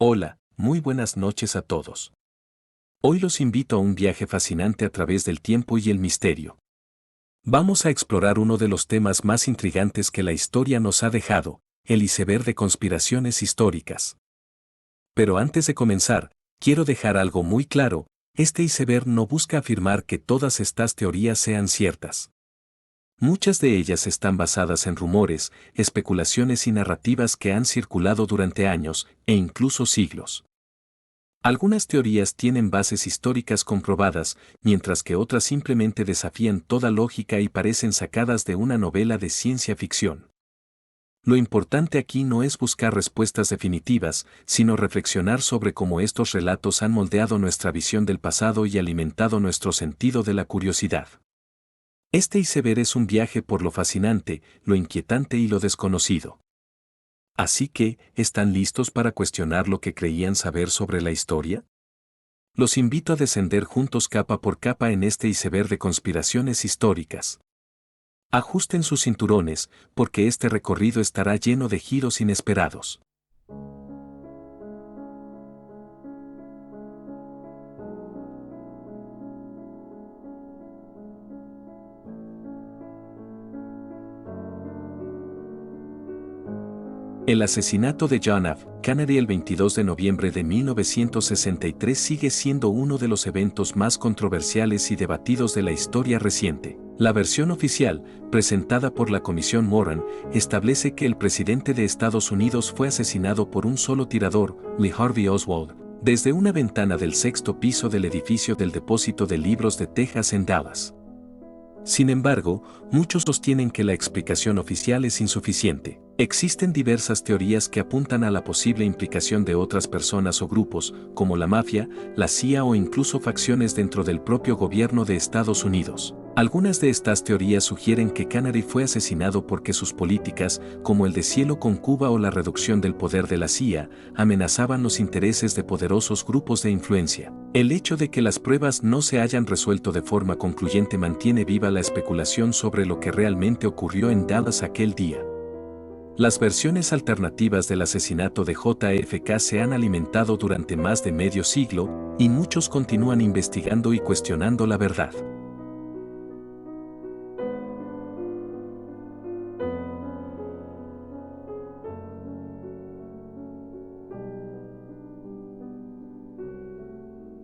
Hola, muy buenas noches a todos. Hoy los invito a un viaje fascinante a través del tiempo y el misterio. Vamos a explorar uno de los temas más intrigantes que la historia nos ha dejado, el iceberg de conspiraciones históricas. Pero antes de comenzar, quiero dejar algo muy claro, este iceberg no busca afirmar que todas estas teorías sean ciertas. Muchas de ellas están basadas en rumores, especulaciones y narrativas que han circulado durante años, e incluso siglos. Algunas teorías tienen bases históricas comprobadas, mientras que otras simplemente desafían toda lógica y parecen sacadas de una novela de ciencia ficción. Lo importante aquí no es buscar respuestas definitivas, sino reflexionar sobre cómo estos relatos han moldeado nuestra visión del pasado y alimentado nuestro sentido de la curiosidad. Este iceberg es un viaje por lo fascinante, lo inquietante y lo desconocido. Así que, ¿están listos para cuestionar lo que creían saber sobre la historia? Los invito a descender juntos capa por capa en este iceberg de conspiraciones históricas. Ajusten sus cinturones, porque este recorrido estará lleno de giros inesperados. El asesinato de John F. Kennedy el 22 de noviembre de 1963 sigue siendo uno de los eventos más controversiales y debatidos de la historia reciente. La versión oficial, presentada por la Comisión Warren, establece que el presidente de Estados Unidos fue asesinado por un solo tirador, Lee Harvey Oswald, desde una ventana del sexto piso del edificio del Depósito de Libros de Texas en Dallas. Sin embargo, muchos sostienen que la explicación oficial es insuficiente. Existen diversas teorías que apuntan a la posible implicación de otras personas o grupos, como la mafia, la CIA o incluso facciones dentro del propio gobierno de Estados Unidos. Algunas de estas teorías sugieren que Kennedy fue asesinado porque sus políticas, como el deshielo con Cuba o la reducción del poder de la CIA, amenazaban los intereses de poderosos grupos de influencia. El hecho de que las pruebas no se hayan resuelto de forma concluyente mantiene viva la especulación sobre lo que realmente ocurrió en Dallas aquel día. Las versiones alternativas del asesinato de JFK se han alimentado durante más de medio siglo, y muchos continúan investigando y cuestionando la verdad.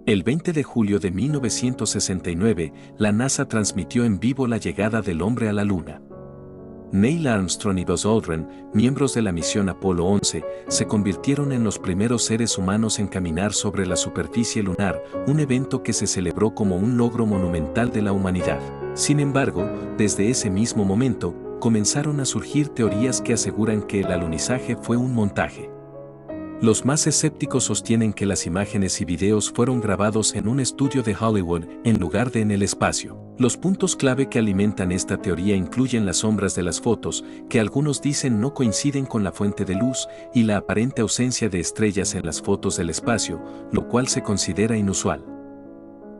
El 20 de julio de 1969, la NASA transmitió en vivo la llegada del hombre a la Luna. Neil Armstrong y Buzz Aldrin, miembros de la misión Apolo 11, se convirtieron en los primeros seres humanos en caminar sobre la superficie lunar, un evento que se celebró como un logro monumental de la humanidad. Sin embargo, desde ese mismo momento, comenzaron a surgir teorías que aseguran que el alunizaje fue un montaje. Los más escépticos sostienen que las imágenes y videos fueron grabados en un estudio de Hollywood en lugar de en el espacio. Los puntos clave que alimentan esta teoría incluyen las sombras de las fotos, que algunos dicen no coinciden con la fuente de luz, y la aparente ausencia de estrellas en las fotos del espacio, lo cual se considera inusual.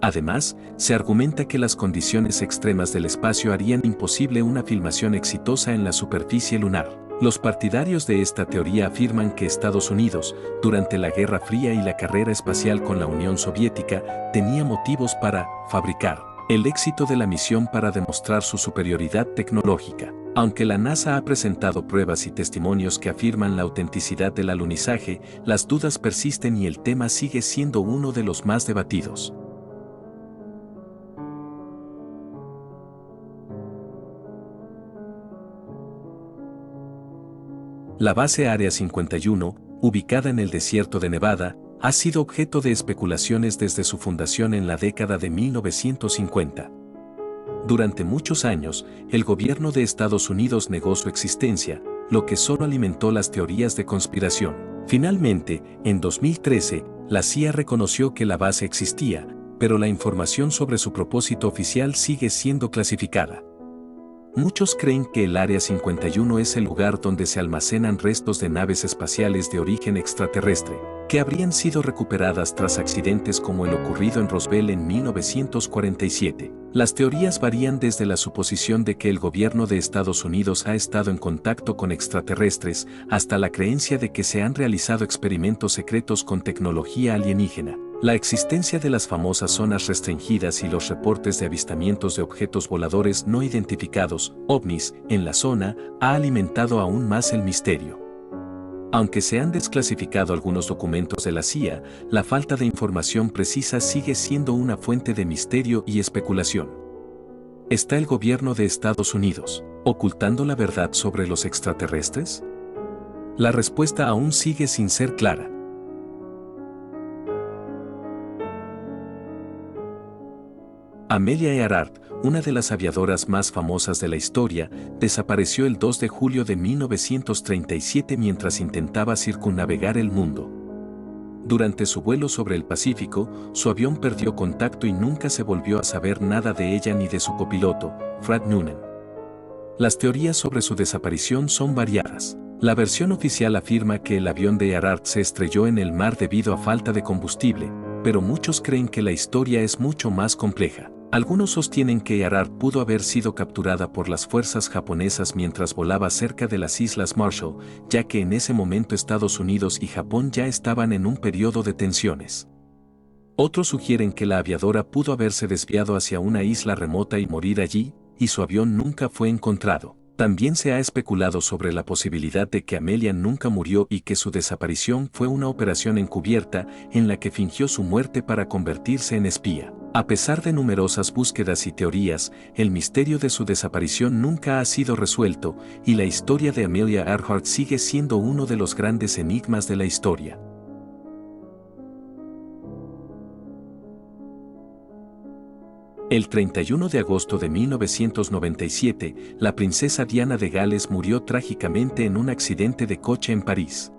Además, se argumenta que las condiciones extremas del espacio harían imposible una filmación exitosa en la superficie lunar. Los partidarios de esta teoría afirman que Estados Unidos, durante la Guerra Fría y la carrera espacial con la Unión Soviética, tenía motivos para fabricar el éxito de la misión para demostrar su superioridad tecnológica. Aunque la NASA ha presentado pruebas y testimonios que afirman la autenticidad del alunizaje, las dudas persisten y el tema sigue siendo uno de los más debatidos. La base Área 51, ubicada en el desierto de Nevada, ha sido objeto de especulaciones desde su fundación en la década de 1950. Durante muchos años, el gobierno de Estados Unidos negó su existencia, lo que solo alimentó las teorías de conspiración. Finalmente, en 2013, la CIA reconoció que la base existía, pero la información sobre su propósito oficial sigue siendo clasificada. Muchos creen que el Área 51 es el lugar donde se almacenan restos de naves espaciales de origen extraterrestre, que habrían sido recuperadas tras accidentes como el ocurrido en Roswell en 1947. Las teorías varían desde la suposición de que el gobierno de Estados Unidos ha estado en contacto con extraterrestres hasta la creencia de que se han realizado experimentos secretos con tecnología alienígena. La existencia de las famosas zonas restringidas y los reportes de avistamientos de objetos voladores no identificados, ovnis, en la zona, ha alimentado aún más el misterio. Aunque se han desclasificado algunos documentos de la CIA, la falta de información precisa sigue siendo una fuente de misterio y especulación. ¿Está el gobierno de Estados Unidos ocultando la verdad sobre los extraterrestres? La respuesta aún sigue sin ser clara. Amelia Earhart, una de las aviadoras más famosas de la historia, desapareció el 2 de julio de 1937 mientras intentaba circunnavegar el mundo. Durante su vuelo sobre el Pacífico, su avión perdió contacto y nunca se volvió a saber nada de ella ni de su copiloto, Fred Noonan. Las teorías sobre su desaparición son variadas. La versión oficial afirma que el avión de Earhart se estrelló en el mar debido a falta de combustible, pero muchos creen que la historia es mucho más compleja. Algunos sostienen que Earhart pudo haber sido capturada por las fuerzas japonesas mientras volaba cerca de las Islas Marshall, ya que en ese momento Estados Unidos y Japón ya estaban en un periodo de tensiones. Otros sugieren que la aviadora pudo haberse desviado hacia una isla remota y morir allí, y su avión nunca fue encontrado. También se ha especulado sobre la posibilidad de que Amelia nunca murió y que su desaparición fue una operación encubierta en la que fingió su muerte para convertirse en espía. A pesar de numerosas búsquedas y teorías, el misterio de su desaparición nunca ha sido resuelto y la historia de Amelia Earhart sigue siendo uno de los grandes enigmas de la historia. El 31 de agosto de 1997, la princesa Diana de Gales murió trágicamente en un accidente de coche en París.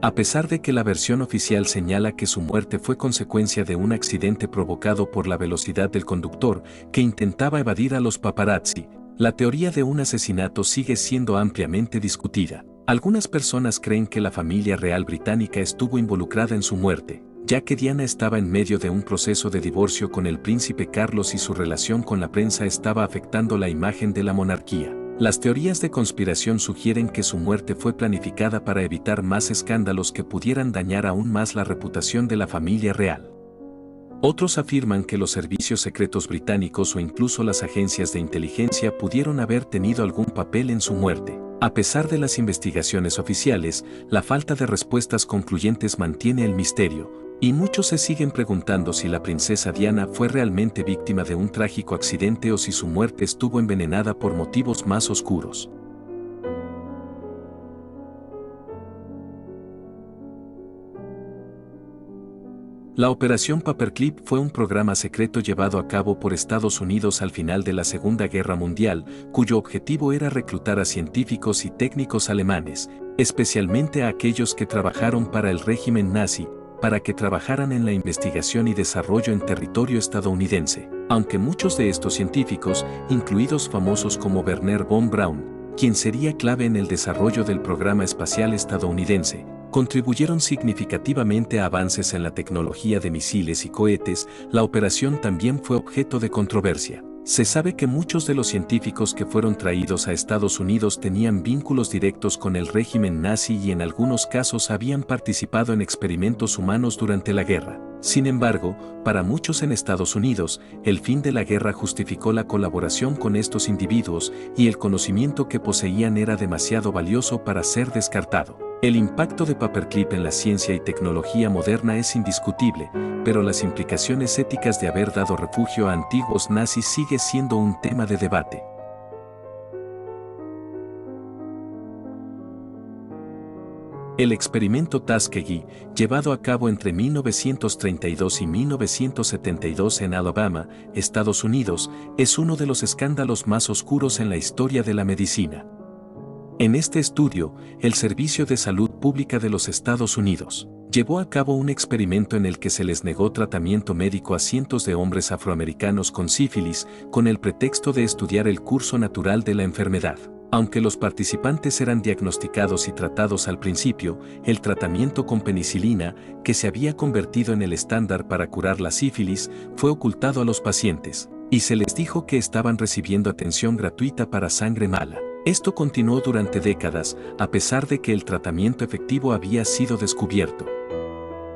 A pesar de que la versión oficial señala que su muerte fue consecuencia de un accidente provocado por la velocidad del conductor que intentaba evadir a los paparazzi, la teoría de un asesinato sigue siendo ampliamente discutida. Algunas personas creen que la familia real británica estuvo involucrada en su muerte, ya que Diana estaba en medio de un proceso de divorcio con el príncipe Carlos y su relación con la prensa estaba afectando la imagen de la monarquía. Las teorías de conspiración sugieren que su muerte fue planificada para evitar más escándalos que pudieran dañar aún más la reputación de la familia real. Otros afirman que los servicios secretos británicos o incluso las agencias de inteligencia pudieron haber tenido algún papel en su muerte. A pesar de las investigaciones oficiales, la falta de respuestas concluyentes mantiene el misterio, y muchos se siguen preguntando si la princesa Diana fue realmente víctima de un trágico accidente o si su muerte estuvo envenenada por motivos más oscuros. La Operación Paperclip fue un programa secreto llevado a cabo por Estados Unidos al final de la Segunda Guerra Mundial, cuyo objetivo era reclutar a científicos y técnicos alemanes, especialmente a aquellos que trabajaron para el régimen nazi, para que trabajaran en la investigación y desarrollo en territorio estadounidense. Aunque muchos de estos científicos, incluidos famosos como Wernher von Braun, quien sería clave en el desarrollo del programa espacial estadounidense, contribuyeron significativamente a avances en la tecnología de misiles y cohetes, la operación también fue objeto de controversia. Se sabe que muchos de los científicos que fueron traídos a Estados Unidos tenían vínculos directos con el régimen nazi y en algunos casos habían participado en experimentos humanos durante la guerra. Sin embargo, para muchos en Estados Unidos, el fin de la guerra justificó la colaboración con estos individuos y el conocimiento que poseían era demasiado valioso para ser descartado. El impacto de Paperclip en la ciencia y tecnología moderna es indiscutible, pero las implicaciones éticas de haber dado refugio a antiguos nazis sigue siendo un tema de debate. El experimento Tuskegee, llevado a cabo entre 1932 y 1972 en Alabama, Estados Unidos, es uno de los escándalos más oscuros en la historia de la medicina. En este estudio, el Servicio de Salud Pública de los Estados Unidos llevó a cabo un experimento en el que se les negó tratamiento médico a cientos de hombres afroamericanos con sífilis con el pretexto de estudiar el curso natural de la enfermedad. Aunque los participantes eran diagnosticados y tratados al principio, el tratamiento con penicilina, que se había convertido en el estándar para curar la sífilis, fue ocultado a los pacientes, y se les dijo que estaban recibiendo atención gratuita para sangre mala. Esto continuó durante décadas, a pesar de que el tratamiento efectivo había sido descubierto.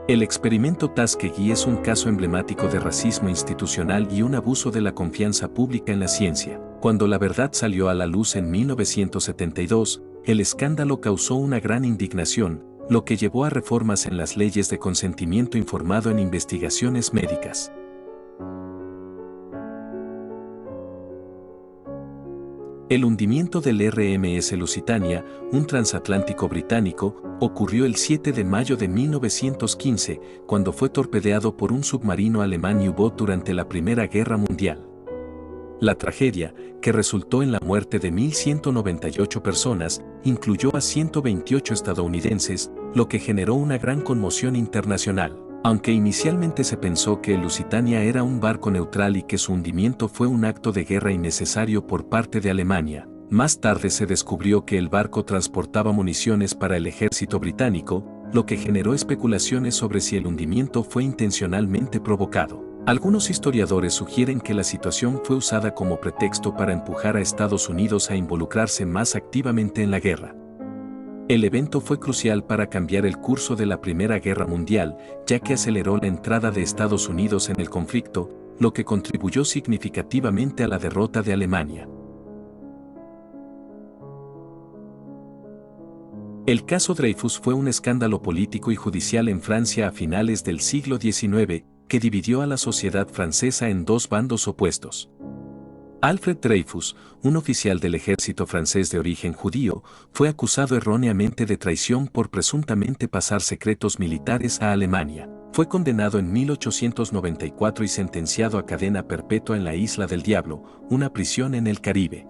El experimento Tuskegee es un caso emblemático de racismo institucional y un abuso de la confianza pública en la ciencia. Cuando la verdad salió a la luz en 1972, el escándalo causó una gran indignación, lo que llevó a reformas en las leyes de consentimiento informado en investigaciones médicas. El hundimiento del RMS Lusitania, un transatlántico británico, ocurrió el 7 de mayo de 1915, cuando fue torpedeado por un submarino alemán U-Boot durante la Primera Guerra Mundial. La tragedia, que resultó en la muerte de 1.198 personas, incluyó a 128 estadounidenses, lo que generó una gran conmoción internacional. Aunque inicialmente se pensó que el Lusitania era un barco neutral y que su hundimiento fue un acto de guerra innecesario por parte de Alemania, más tarde se descubrió que el barco transportaba municiones para el ejército británico, lo que generó especulaciones sobre si el hundimiento fue intencionalmente provocado. Algunos historiadores sugieren que la situación fue usada como pretexto para empujar a Estados Unidos a involucrarse más activamente en la guerra. El evento fue crucial para cambiar el curso de la Primera Guerra Mundial, ya que aceleró la entrada de Estados Unidos en el conflicto, lo que contribuyó significativamente a la derrota de Alemania. El caso Dreyfus fue un escándalo político y judicial en Francia a finales del siglo XIX, que dividió a la sociedad francesa en dos bandos opuestos. Alfred Dreyfus, un oficial del ejército francés de origen judío, fue acusado erróneamente de traición por presuntamente pasar secretos militares a Alemania. Fue condenado en 1894 y sentenciado a cadena perpetua en la Isla del Diablo, una prisión en el Caribe.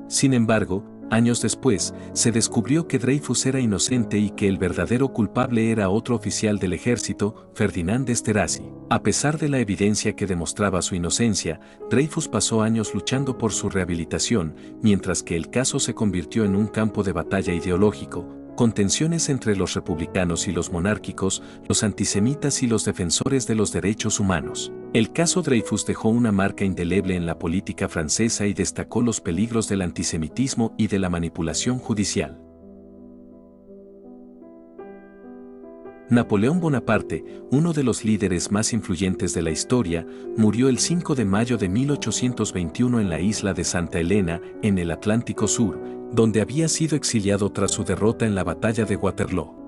Sin embargo, años después, se descubrió que Dreyfus era inocente y que el verdadero culpable era otro oficial del ejército, Ferdinand Esterhazy. A pesar de la evidencia que demostraba su inocencia, Dreyfus pasó años luchando por su rehabilitación, mientras que el caso se convirtió en un campo de batalla ideológico, con tensiones entre los republicanos y los monárquicos, los antisemitas y los defensores de los derechos humanos. El caso Dreyfus dejó una marca indeleble en la política francesa y destacó los peligros del antisemitismo y de la manipulación judicial. Napoleón Bonaparte, uno de los líderes más influyentes de la historia, murió el 5 de mayo de 1821 en la isla de Santa Elena, en el Atlántico Sur, donde había sido exiliado tras su derrota en la batalla de Waterloo.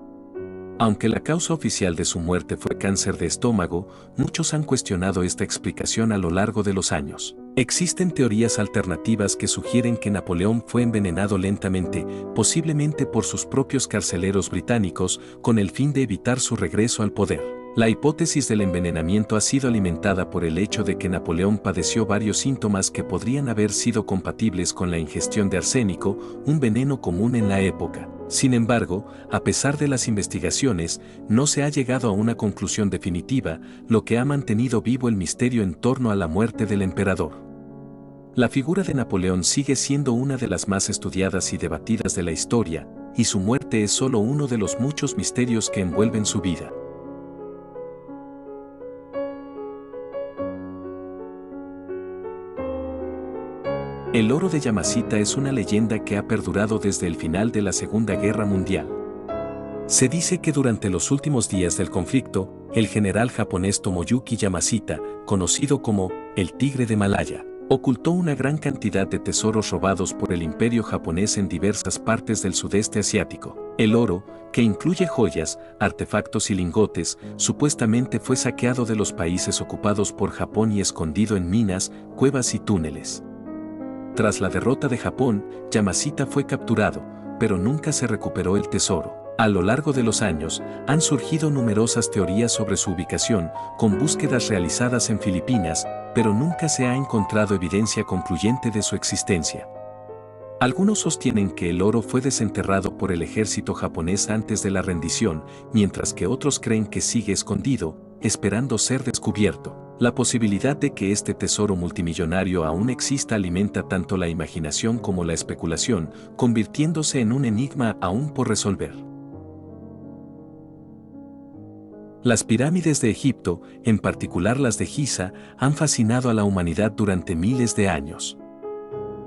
Aunque la causa oficial de su muerte fue cáncer de estómago, muchos han cuestionado esta explicación a lo largo de los años. Existen teorías alternativas que sugieren que Napoleón fue envenenado lentamente, posiblemente por sus propios carceleros británicos, con el fin de evitar su regreso al poder. La hipótesis del envenenamiento ha sido alimentada por el hecho de que Napoleón padeció varios síntomas que podrían haber sido compatibles con la ingestión de arsénico, un veneno común en la época. Sin embargo, a pesar de las investigaciones, no se ha llegado a una conclusión definitiva, lo que ha mantenido vivo el misterio en torno a la muerte del emperador. La figura de Napoleón sigue siendo una de las más estudiadas y debatidas de la historia, y su muerte es solo uno de los muchos misterios que envuelven su vida. El oro de Yamashita es una leyenda que ha perdurado desde el final de la Segunda Guerra Mundial. Se dice que durante los últimos días del conflicto, el general japonés Tomoyuki Yamashita, conocido como el Tigre de Malaya, ocultó una gran cantidad de tesoros robados por el imperio japonés en diversas partes del sudeste asiático. El oro, que incluye joyas, artefactos y lingotes, supuestamente fue saqueado de los países ocupados por Japón y escondido en minas, cuevas y túneles. Tras la derrota de Japón, Yamashita fue capturado, pero nunca se recuperó el tesoro. A lo largo de los años, han surgido numerosas teorías sobre su ubicación, con búsquedas realizadas en Filipinas, pero nunca se ha encontrado evidencia concluyente de su existencia. Algunos sostienen que el oro fue desenterrado por el ejército japonés antes de la rendición, mientras que otros creen que sigue escondido, esperando ser descubierto. La posibilidad de que este tesoro multimillonario aún exista alimenta tanto la imaginación como la especulación, convirtiéndose en un enigma aún por resolver. Las pirámides de Egipto, en particular las de Giza, han fascinado a la humanidad durante miles de años.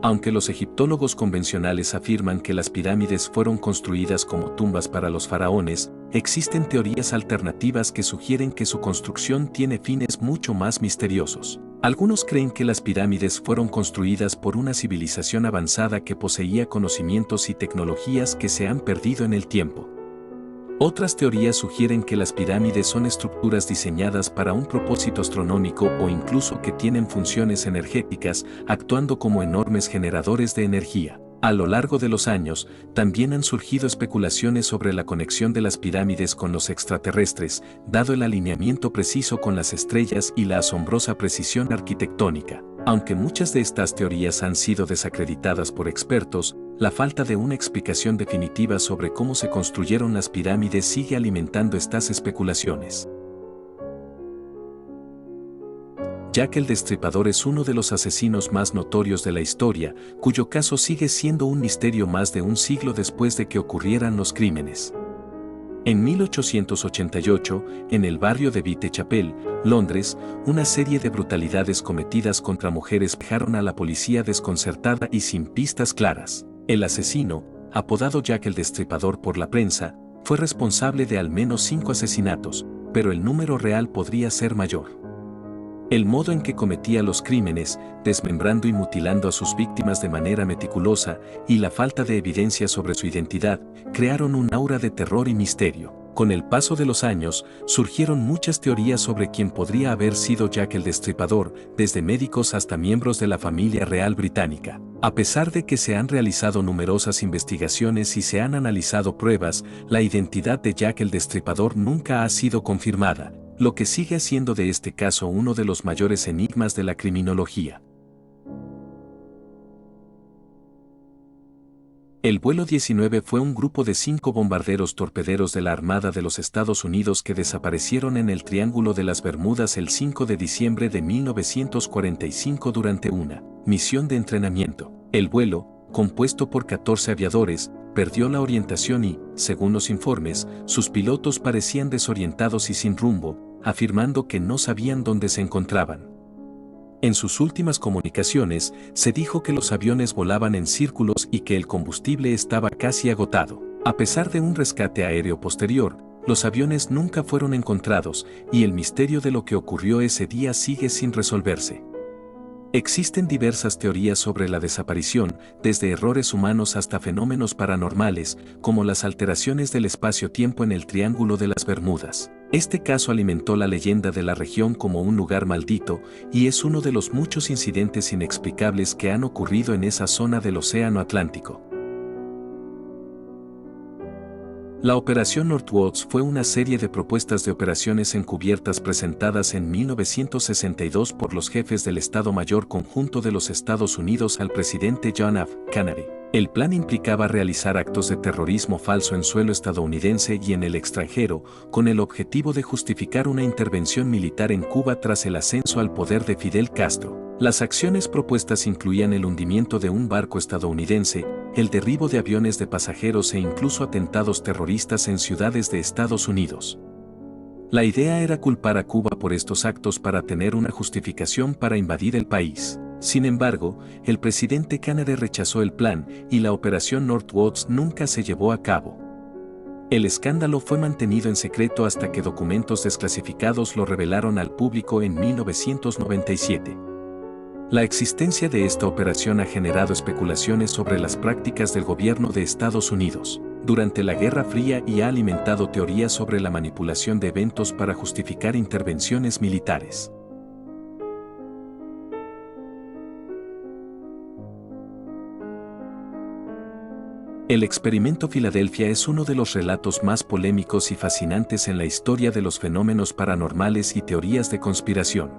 Aunque los egiptólogos convencionales afirman que las pirámides fueron construidas como tumbas para los faraones, existen teorías alternativas que sugieren que su construcción tiene fines mucho más misteriosos. Algunos creen que las pirámides fueron construidas por una civilización avanzada que poseía conocimientos y tecnologías que se han perdido en el tiempo. Otras teorías sugieren que las pirámides son estructuras diseñadas para un propósito astronómico o incluso que tienen funciones energéticas, actuando como enormes generadores de energía. A lo largo de los años, también han surgido especulaciones sobre la conexión de las pirámides con los extraterrestres, dado el alineamiento preciso con las estrellas y la asombrosa precisión arquitectónica. Aunque muchas de estas teorías han sido desacreditadas por expertos, la falta de una explicación definitiva sobre cómo se construyeron las pirámides sigue alimentando estas especulaciones. Jack el Destripador es uno de los asesinos más notorios de la historia, cuyo caso sigue siendo un misterio más de un siglo después de que ocurrieran los crímenes. En 1888, en el barrio de Whitechapel, Londres, una serie de brutalidades cometidas contra mujeres dejaron a la policía desconcertada y sin pistas claras. El asesino, apodado Jack el Destripador por la prensa, fue responsable de al menos 5 asesinatos, pero el número real podría ser mayor. El modo en que cometía los crímenes, desmembrando y mutilando a sus víctimas de manera meticulosa, y la falta de evidencia sobre su identidad, crearon un aura de terror y misterio. Con el paso de los años, surgieron muchas teorías sobre quién podría haber sido Jack el Destripador, desde médicos hasta miembros de la familia real británica. A pesar de que se han realizado numerosas investigaciones y se han analizado pruebas, la identidad de Jack el Destripador nunca ha sido confirmada, lo que sigue haciendo de este caso uno de los mayores enigmas de la criminología. El vuelo 19 fue un grupo de 5 bombarderos torpederos de la Armada de los Estados Unidos que desaparecieron en el Triángulo de las Bermudas el 5 de diciembre de 1945 durante una misión de entrenamiento. El vuelo, compuesto por 14 aviadores, perdió la orientación y, según los informes, sus pilotos parecían desorientados y sin rumbo, afirmando que no sabían dónde se encontraban. En sus últimas comunicaciones, se dijo que los aviones volaban en círculos y que el combustible estaba casi agotado. A pesar de un rescate aéreo posterior, los aviones nunca fueron encontrados y el misterio de lo que ocurrió ese día sigue sin resolverse. Existen diversas teorías sobre la desaparición, desde errores humanos hasta fenómenos paranormales, como las alteraciones del espacio-tiempo en el Triángulo de las Bermudas. Este caso alimentó la leyenda de la región como un lugar maldito, y es uno de los muchos incidentes inexplicables que han ocurrido en esa zona del Océano Atlántico. La Operación Northwoods fue una serie de propuestas de operaciones encubiertas presentadas en 1962 por los jefes del Estado Mayor Conjunto de los Estados Unidos al presidente John F. Kennedy. El plan implicaba realizar actos de terrorismo falso en suelo estadounidense y en el extranjero, con el objetivo de justificar una intervención militar en Cuba tras el ascenso al poder de Fidel Castro. Las acciones propuestas incluían el hundimiento de un barco estadounidense, el derribo de aviones de pasajeros e incluso atentados terroristas en ciudades de Estados Unidos. La idea era culpar a Cuba por estos actos para tener una justificación para invadir el país. Sin embargo, el presidente Kennedy rechazó el plan y la Operación Northwoods nunca se llevó a cabo. El escándalo fue mantenido en secreto hasta que documentos desclasificados lo revelaron al público en 1997. La existencia de esta operación ha generado especulaciones sobre las prácticas del gobierno de Estados Unidos durante la Guerra Fría y ha alimentado teorías sobre la manipulación de eventos para justificar intervenciones militares. El experimento Filadelfia es uno de los relatos más polémicos y fascinantes en la historia de los fenómenos paranormales y teorías de conspiración.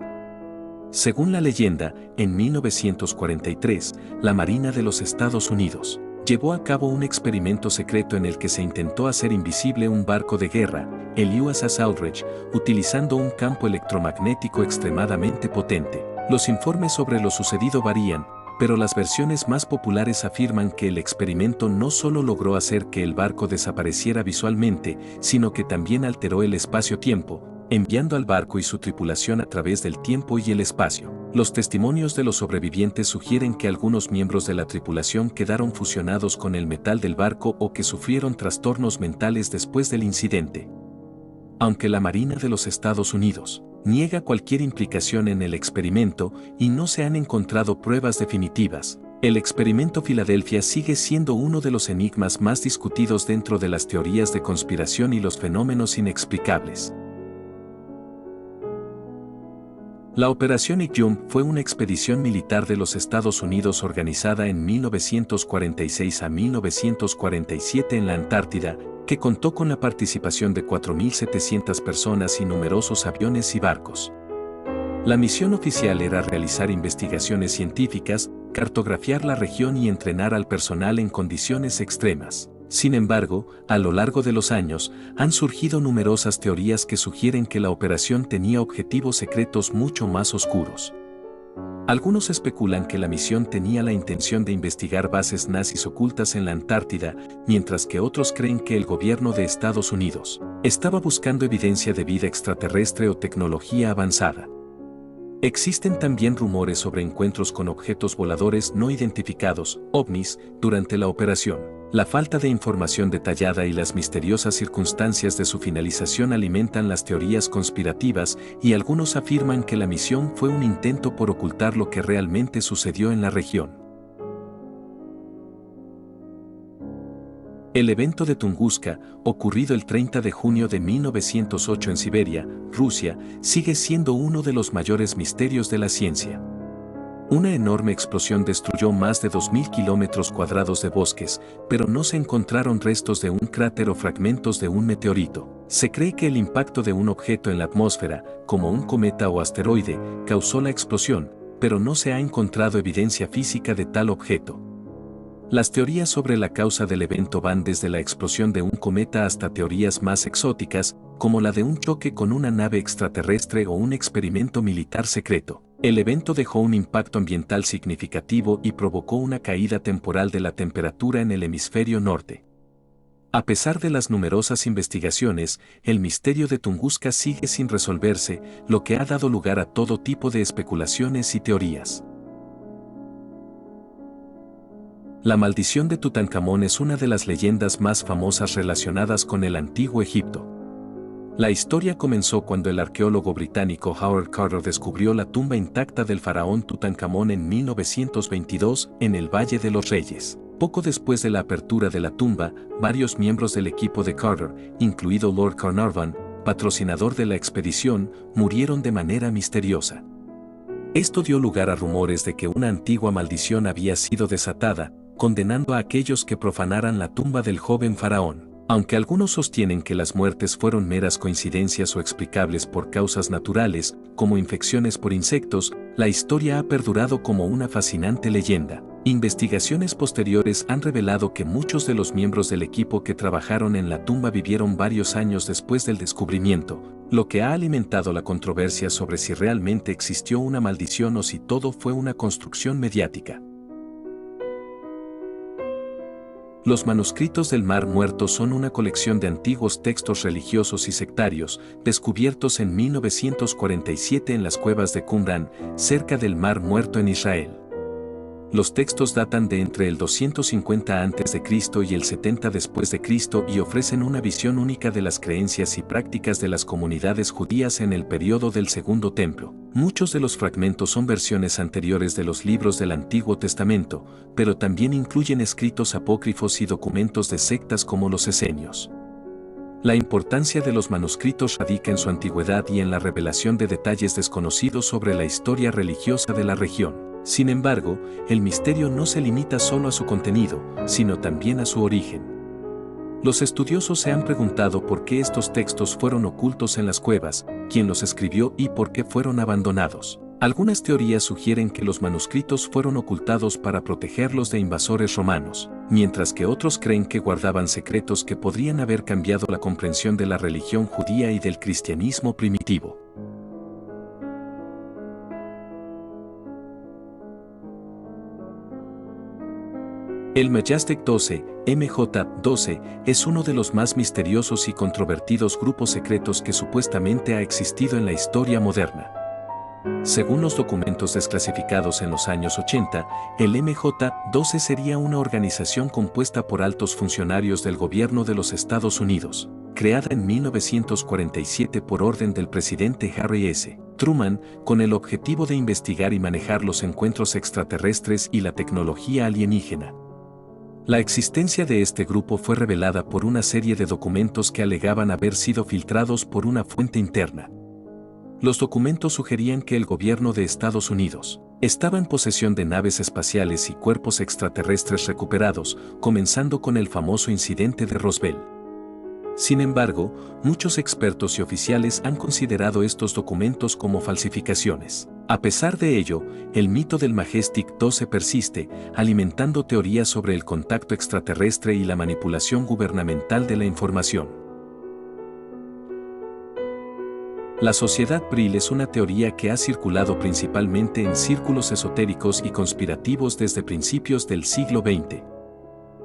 Según la leyenda, en 1943, la Marina de los Estados Unidos llevó a cabo un experimento secreto en el que se intentó hacer invisible un barco de guerra, el USS Aldrich, utilizando un campo electromagnético extremadamente potente. Los informes sobre lo sucedido varían, pero las versiones más populares afirman que el experimento no solo logró hacer que el barco desapareciera visualmente, sino que también alteró el espacio-tiempo, enviando al barco y su tripulación a través del tiempo y el espacio. Los testimonios de los sobrevivientes sugieren que algunos miembros de la tripulación quedaron fusionados con el metal del barco o que sufrieron trastornos mentales después del incidente. Aunque la Marina de los Estados Unidos niega cualquier implicación en el experimento y no se han encontrado pruebas definitivas, el experimento Filadelfia sigue siendo uno de los enigmas más discutidos dentro de las teorías de conspiración y los fenómenos inexplicables. La Operación Ignatius fue una expedición militar de los Estados Unidos organizada en 1946 a 1947 en la Antártida, que contó con la participación de 4.700 personas y numerosos aviones y barcos. La misión oficial era realizar investigaciones científicas, cartografiar la región y entrenar al personal en condiciones extremas. Sin embargo, a lo largo de los años, han surgido numerosas teorías que sugieren que la operación tenía objetivos secretos mucho más oscuros. Algunos especulan que la misión tenía la intención de investigar bases nazis ocultas en la Antártida, mientras que otros creen que el gobierno de Estados Unidos estaba buscando evidencia de vida extraterrestre o tecnología avanzada. Existen también rumores sobre encuentros con objetos voladores no identificados, ovnis, durante la operación. La falta de información detallada y las misteriosas circunstancias de su finalización alimentan las teorías conspirativas y algunos afirman que la misión fue un intento por ocultar lo que realmente sucedió en la región. El evento de Tunguska, ocurrido el 30 de junio de 1908 en Siberia, Rusia, sigue siendo uno de los mayores misterios de la ciencia. Una enorme explosión destruyó más de 2.000 kilómetros cuadrados de bosques, pero no se encontraron restos de un cráter o fragmentos de un meteorito. Se cree que el impacto de un objeto en la atmósfera, como un cometa o asteroide, causó la explosión, pero no se ha encontrado evidencia física de tal objeto. Las teorías sobre la causa del evento van desde la explosión de un cometa hasta teorías más exóticas, como la de un choque con una nave extraterrestre o un experimento militar secreto. El evento dejó un impacto ambiental significativo y provocó una caída temporal de la temperatura en el hemisferio norte. A pesar de las numerosas investigaciones, el misterio de Tunguska sigue sin resolverse, lo que ha dado lugar a todo tipo de especulaciones y teorías. La maldición de Tutankamón es una de las leyendas más famosas relacionadas con el antiguo Egipto. La historia comenzó cuando el arqueólogo británico Howard Carter descubrió la tumba intacta del faraón Tutankamón en 1922 en el Valle de los Reyes. Poco después de la apertura de la tumba, varios miembros del equipo de Carter, incluido Lord Carnarvon, patrocinador de la expedición, murieron de manera misteriosa. Esto dio lugar a rumores de que una antigua maldición había sido desatada, condenando a aquellos que profanaran la tumba del joven faraón. Aunque algunos sostienen que las muertes fueron meras coincidencias o explicables por causas naturales, como infecciones por insectos, la historia ha perdurado como una fascinante leyenda. Investigaciones posteriores han revelado que muchos de los miembros del equipo que trabajaron en la tumba vivieron varios años después del descubrimiento, lo que ha alimentado la controversia sobre si realmente existió una maldición o si todo fue una construcción mediática. Los manuscritos del Mar Muerto son una colección de antiguos textos religiosos y sectarios, descubiertos en 1947 en las cuevas de Qumran, cerca del Mar Muerto en Israel. Los textos datan de entre el 250 a.C. y el 70 después de Cristo y ofrecen una visión única de las creencias y prácticas de las comunidades judías en el período del Segundo Templo. Muchos de los fragmentos son versiones anteriores de los libros del Antiguo Testamento, pero también incluyen escritos apócrifos y documentos de sectas como los esenios. La importancia de los manuscritos radica en su antigüedad y en la revelación de detalles desconocidos sobre la historia religiosa de la región. Sin embargo, el misterio no se limita solo a su contenido, sino también a su origen. Los estudiosos se han preguntado por qué estos textos fueron ocultos en las cuevas, quién los escribió y por qué fueron abandonados. Algunas teorías sugieren que los manuscritos fueron ocultados para protegerlos de invasores romanos, mientras que otros creen que guardaban secretos que podrían haber cambiado la comprensión de la religión judía y del cristianismo primitivo. El Majestic 12, MJ-12, es uno de los más misteriosos y controvertidos grupos secretos que supuestamente ha existido en la historia moderna. Según los documentos desclasificados en los años 80, el MJ-12 sería una organización compuesta por altos funcionarios del gobierno de los Estados Unidos, creada en 1947 por orden del presidente Harry S. Truman, con el objetivo de investigar y manejar los encuentros extraterrestres y la tecnología alienígena. La existencia de este grupo fue revelada por una serie de documentos que alegaban haber sido filtrados por una fuente interna. Los documentos sugerían que el gobierno de Estados Unidos estaba en posesión de naves espaciales y cuerpos extraterrestres recuperados, comenzando con el famoso incidente de Roswell. Sin embargo, muchos expertos y oficiales han considerado estos documentos como falsificaciones. A pesar de ello, el mito del Majestic 12 persiste, alimentando teorías sobre el contacto extraterrestre y la manipulación gubernamental de la información. La sociedad Brill es una teoría que ha circulado principalmente en círculos esotéricos y conspirativos desde principios del siglo XX.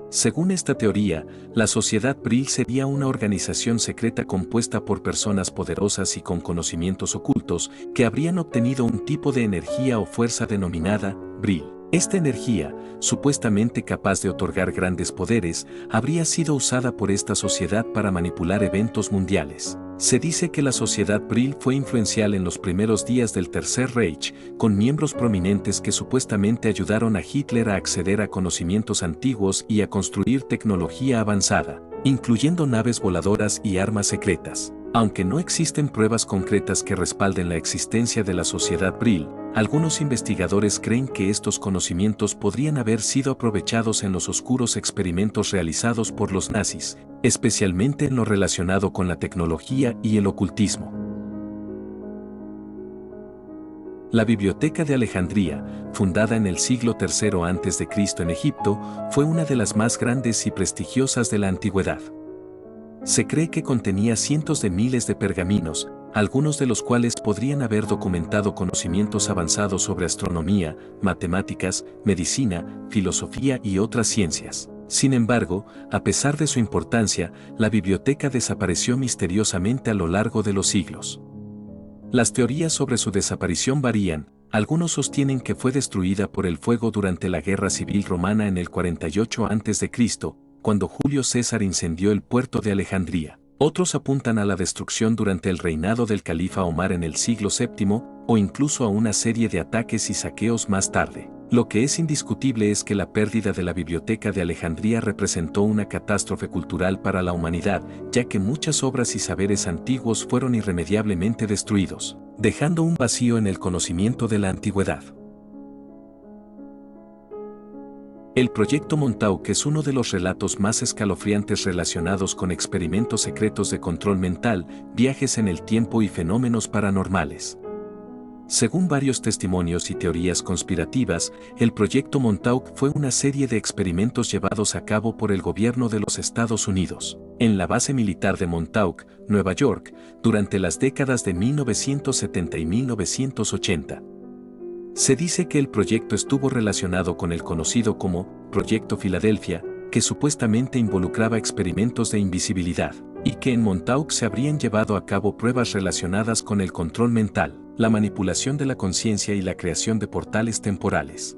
Según esta teoría, la sociedad Brill sería una organización secreta compuesta por personas poderosas y con conocimientos ocultos que habrían obtenido un tipo de energía o fuerza denominada Brill. Esta energía, supuestamente capaz de otorgar grandes poderes, habría sido usada por esta sociedad para manipular eventos mundiales. Se dice que la sociedad Brill fue influencial en los primeros días del Tercer Reich, con miembros prominentes que supuestamente ayudaron a Hitler a acceder a conocimientos antiguos y a construir tecnología avanzada, incluyendo naves voladoras y armas secretas. Aunque no existen pruebas concretas que respalden la existencia de la sociedad Brill, algunos investigadores creen que estos conocimientos podrían haber sido aprovechados en los oscuros experimentos realizados por los nazis, especialmente en lo relacionado con la tecnología y el ocultismo. La Biblioteca de Alejandría, fundada en el siglo III a.C. en Egipto, fue una de las más grandes y prestigiosas de la antigüedad. Se cree que contenía cientos de miles de pergaminos, algunos de los cuales podrían haber documentado conocimientos avanzados sobre astronomía, matemáticas, medicina, filosofía y otras ciencias. Sin embargo, a pesar de su importancia, la biblioteca desapareció misteriosamente a lo largo de los siglos. Las teorías sobre su desaparición varían. Algunos sostienen que fue destruida por el fuego durante la Guerra Civil Romana en el 48 a.C., cuando Julio César incendió el puerto de Alejandría. Otros apuntan a la destrucción durante el reinado del califa Omar en el siglo VII, o incluso a una serie de ataques y saqueos más tarde. Lo que es indiscutible es que la pérdida de la Biblioteca de Alejandría representó una catástrofe cultural para la humanidad, ya que muchas obras y saberes antiguos fueron irremediablemente destruidos, dejando un vacío en el conocimiento de la antigüedad. El Proyecto Montauk es uno de los relatos más escalofriantes relacionados con experimentos secretos de control mental, viajes en el tiempo y fenómenos paranormales. Según varios testimonios y teorías conspirativas, el Proyecto Montauk fue una serie de experimentos llevados a cabo por el gobierno de los Estados Unidos, en la base militar de Montauk, Nueva York, durante las décadas de 1970 y 1980. Se dice que el proyecto estuvo relacionado con el conocido como Proyecto Filadelfia, que supuestamente involucraba experimentos de invisibilidad, y que en Montauk se habrían llevado a cabo pruebas relacionadas con el control mental, la manipulación de la conciencia y la creación de portales temporales.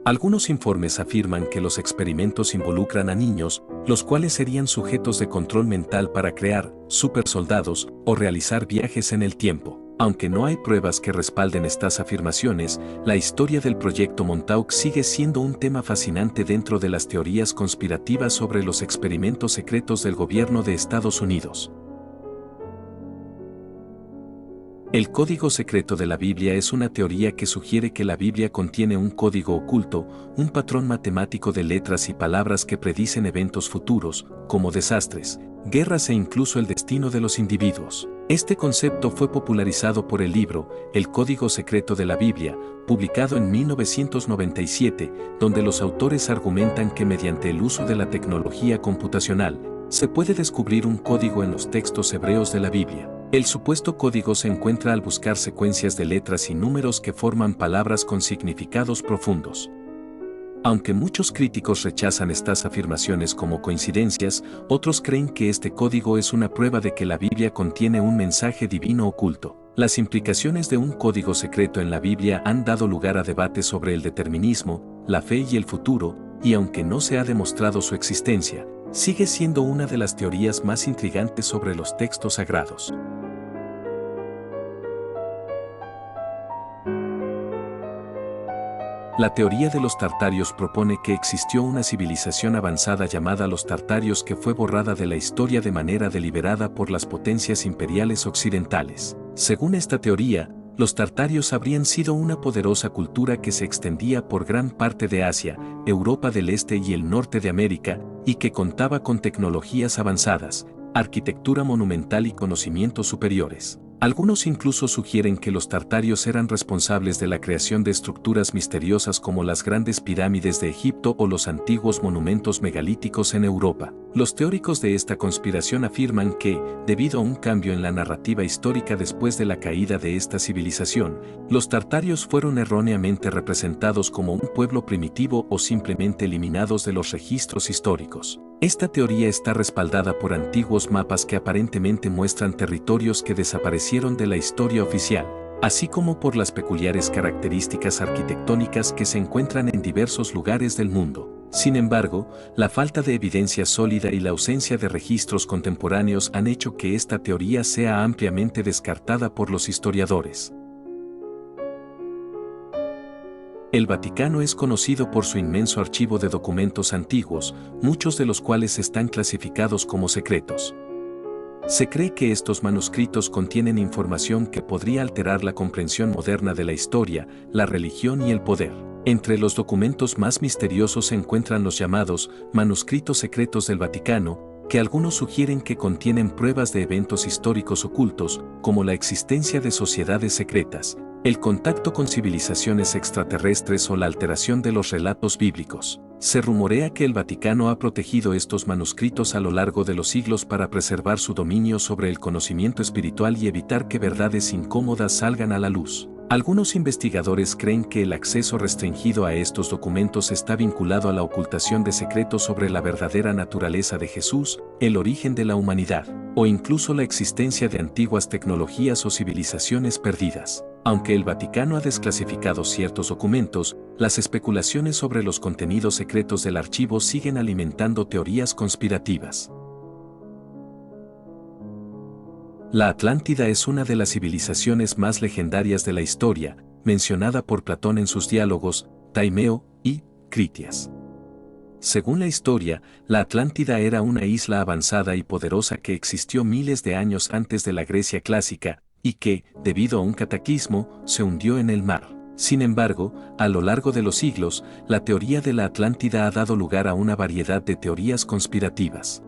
Algunos informes afirman que los experimentos involucran a niños, los cuales serían sujetos de control mental para crear supersoldados o realizar viajes en el tiempo. Aunque no hay pruebas que respalden estas afirmaciones, la historia del Proyecto Montauk sigue siendo un tema fascinante dentro de las teorías conspirativas sobre los experimentos secretos del gobierno de Estados Unidos. El código secreto de la Biblia es una teoría que sugiere que la Biblia contiene un código oculto, un patrón matemático de letras y palabras que predicen eventos futuros, como desastres, guerras e incluso el destino de los individuos. Este concepto fue popularizado por el libro El Código Secreto de la Biblia, publicado en 1997, donde los autores argumentan que mediante el uso de la tecnología computacional, se puede descubrir un código en los textos hebreos de la Biblia. El supuesto código se encuentra al buscar secuencias de letras y números que forman palabras con significados profundos. Aunque muchos críticos rechazan estas afirmaciones como coincidencias, otros creen que este código es una prueba de que la Biblia contiene un mensaje divino oculto. Las implicaciones de un código secreto en la Biblia han dado lugar a debates sobre el determinismo, la fe y el futuro, y aunque no se ha demostrado su existencia, sigue siendo una de las teorías más intrigantes sobre los textos sagrados. La teoría de los tartarios propone que existió una civilización avanzada llamada los tartarios que fue borrada de la historia de manera deliberada por las potencias imperiales occidentales. Según esta teoría, los tartarios habrían sido una poderosa cultura que se extendía por gran parte de Asia, Europa del Este y el norte de América, y que contaba con tecnologías avanzadas, arquitectura monumental y conocimientos superiores. Algunos incluso sugieren que los tartarios eran responsables de la creación de estructuras misteriosas como las grandes pirámides de Egipto o los antiguos monumentos megalíticos en Europa. Los teóricos de esta conspiración afirman que, debido a un cambio en la narrativa histórica después de la caída de esta civilización, los tartarios fueron erróneamente representados como un pueblo primitivo o simplemente eliminados de los registros históricos. Esta teoría está respaldada por antiguos mapas que aparentemente muestran territorios que desaparecieron de la historia oficial, así como por las peculiares características arquitectónicas que se encuentran en diversos lugares del mundo. Sin embargo, la falta de evidencia sólida y la ausencia de registros contemporáneos han hecho que esta teoría sea ampliamente descartada por los historiadores. El Vaticano es conocido por su inmenso archivo de documentos antiguos, muchos de los cuales están clasificados como secretos. Se cree que estos manuscritos contienen información que podría alterar la comprensión moderna de la historia, la religión y el poder. Entre los documentos más misteriosos se encuentran los llamados manuscritos secretos del Vaticano, que algunos sugieren que contienen pruebas de eventos históricos ocultos, como la existencia de sociedades secretas, el contacto con civilizaciones extraterrestres o la alteración de los relatos bíblicos. Se rumorea que el Vaticano ha protegido estos manuscritos a lo largo de los siglos para preservar su dominio sobre el conocimiento espiritual y evitar que verdades incómodas salgan a la luz. Algunos investigadores creen que el acceso restringido a estos documentos está vinculado a la ocultación de secretos sobre la verdadera naturaleza de Jesús, el origen de la humanidad, o incluso la existencia de antiguas tecnologías o civilizaciones perdidas. Aunque el Vaticano ha desclasificado ciertos documentos, las especulaciones sobre los contenidos secretos del archivo siguen alimentando teorías conspirativas. La Atlántida es una de las civilizaciones más legendarias de la historia, mencionada por Platón en sus diálogos, Taimeo y Critias. Según la historia, la Atlántida era una isla avanzada y poderosa que existió miles de años antes de la Grecia clásica, y que, debido a un cataclismo, se hundió en el mar. Sin embargo, a lo largo de los siglos, la teoría de la Atlántida ha dado lugar a una variedad de teorías conspirativas.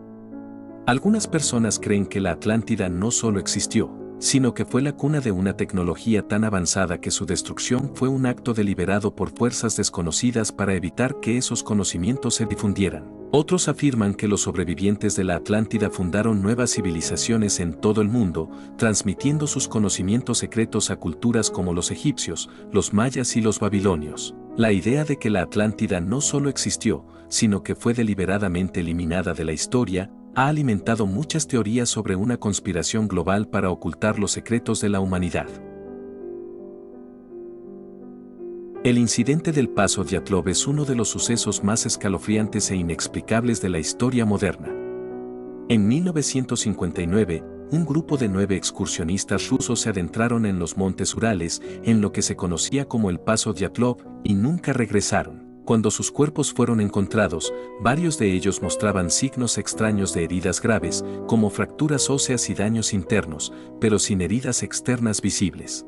Algunas personas creen que la Atlántida no solo existió, sino que fue la cuna de una tecnología tan avanzada que su destrucción fue un acto deliberado por fuerzas desconocidas para evitar que esos conocimientos se difundieran. Otros afirman que los sobrevivientes de la Atlántida fundaron nuevas civilizaciones en todo el mundo, transmitiendo sus conocimientos secretos a culturas como los egipcios, los mayas y los babilonios. La idea de que la Atlántida no solo existió, sino que fue deliberadamente eliminada de la historia, ha alimentado muchas teorías sobre una conspiración global para ocultar los secretos de la humanidad. El incidente del Paso Dyatlov es uno de los sucesos más escalofriantes e inexplicables de la historia moderna. En 1959, un grupo de 9 excursionistas rusos se adentraron en los montes Urales, en lo que se conocía como el Paso Dyatlov, y nunca regresaron. Cuando sus cuerpos fueron encontrados, varios de ellos mostraban signos extraños de heridas graves, como fracturas óseas y daños internos, pero sin heridas externas visibles.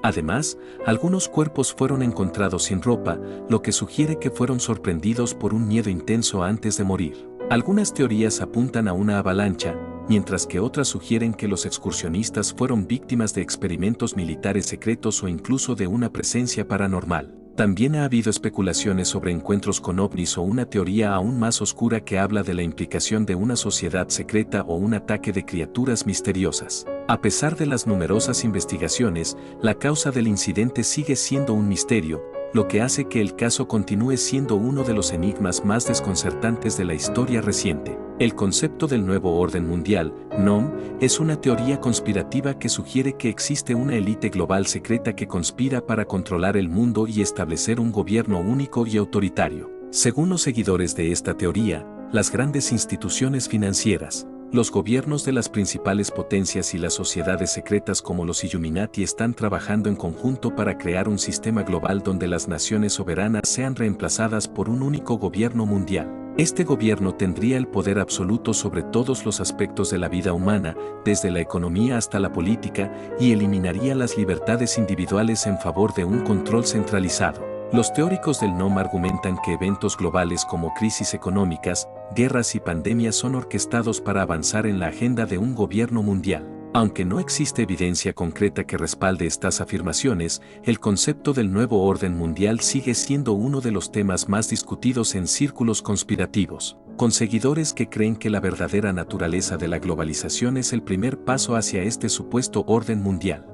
Además, algunos cuerpos fueron encontrados sin ropa, lo que sugiere que fueron sorprendidos por un miedo intenso antes de morir. Algunas teorías apuntan a una avalancha, mientras que otras sugieren que los excursionistas fueron víctimas de experimentos militares secretos o incluso de una presencia paranormal. También ha habido especulaciones sobre encuentros con ovnis o una teoría aún más oscura que habla de la implicación de una sociedad secreta o un ataque de criaturas misteriosas. A pesar de las numerosas investigaciones, la causa del incidente sigue siendo un misterio, lo que hace que el caso continúe siendo uno de los enigmas más desconcertantes de la historia reciente. El concepto del nuevo orden mundial, NOM, es una teoría conspirativa que sugiere que existe una élite global secreta que conspira para controlar el mundo y establecer un gobierno único y autoritario. Según los seguidores de esta teoría, las grandes instituciones financieras, los gobiernos de las principales potencias y las sociedades secretas como los Illuminati están trabajando en conjunto para crear un sistema global donde las naciones soberanas sean reemplazadas por un único gobierno mundial. Este gobierno tendría el poder absoluto sobre todos los aspectos de la vida humana, desde la economía hasta la política, y eliminaría las libertades individuales en favor de un control centralizado. Los teóricos del NOM argumentan que eventos globales como crisis económicas, guerras y pandemias son orquestados para avanzar en la agenda de un gobierno mundial. Aunque no existe evidencia concreta que respalde estas afirmaciones, el concepto del nuevo orden mundial sigue siendo uno de los temas más discutidos en círculos conspirativos, con seguidores que creen que la verdadera naturaleza de la globalización es el primer paso hacia este supuesto orden mundial.